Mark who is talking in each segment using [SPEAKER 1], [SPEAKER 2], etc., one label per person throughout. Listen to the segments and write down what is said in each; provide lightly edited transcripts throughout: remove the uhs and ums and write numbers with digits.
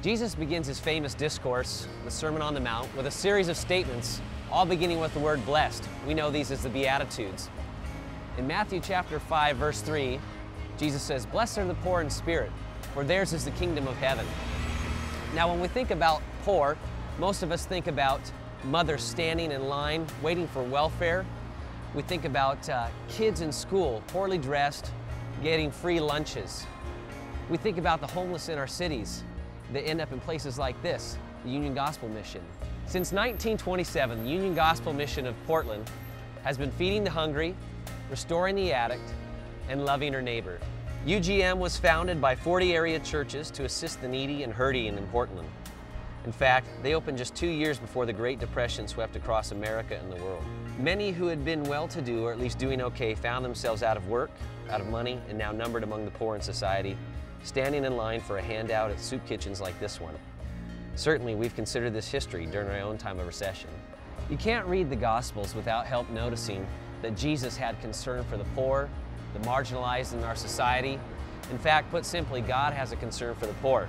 [SPEAKER 1] Jesus begins his famous discourse, the Sermon on the Mount, with a series of statements, all beginning with the word blessed. We know these as the Beatitudes. In Matthew chapter 5, verse 3, Jesus says, "Blessed are the poor in spirit, for theirs is the kingdom of heaven." Now, when we think about poor, most of us think about mothers standing in line, waiting for welfare. We think about kids in school, poorly dressed, getting free lunches. We think about the homeless in our cities that end up in places like this, the Union Gospel Mission. Since 1927, the Union Gospel Mission of Portland has been feeding the hungry, restoring the addict, and loving her neighbor. UGM was founded by 40 area churches to assist the needy and hurting in Portland. In fact, they opened just 2 years before the Great Depression swept across America and the world. Many who had been well-to-do, or at least doing okay, found themselves out of work, out of money, and now numbered among the poor in society, standing in line for a handout at soup kitchens like this one. Certainly, we've considered this history during our own time of recession. You can't read the Gospels without help noticing that Jesus had concern for the poor, the marginalized in our society. In fact, put simply, God has a concern for the poor.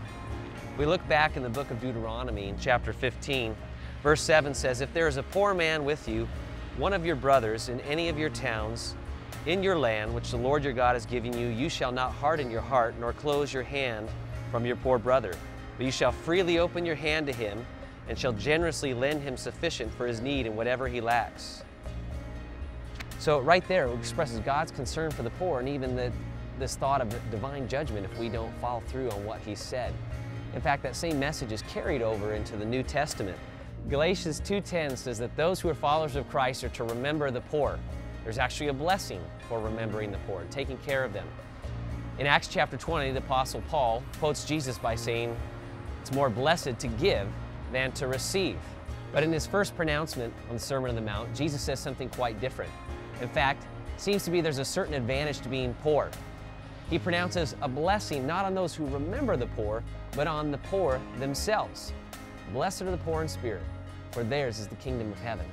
[SPEAKER 1] We look back in the book of Deuteronomy in chapter 15, verse 7 says, "If there is a poor man with you, one of your brothers in any of your towns, in your land, which the Lord your God has given you, you shall not harden your heart, nor close your hand from your poor brother, but you shall freely open your hand to him, and shall generously lend him sufficient for his need and whatever he lacks." So right there it expresses God's concern for the poor, and even this thought of divine judgment if we don't follow through on what he said. In fact, that same message is carried over into the New Testament. Galatians 2:10 says that those who are followers of Christ are to remember the poor. There's actually a blessing for remembering the poor, taking care of them. In Acts chapter 20, the Apostle Paul quotes Jesus by saying, "It's more blessed to give than to receive." But in his first pronouncement on the Sermon on the Mount, Jesus says something quite different. In fact, it seems to be there's a certain advantage to being poor. He pronounces a blessing not on those who remember the poor, but on the poor themselves. "Blessed are the poor in spirit, for theirs is the kingdom of heaven."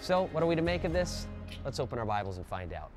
[SPEAKER 1] So, what are we to make of this? Let's open our Bibles and find out.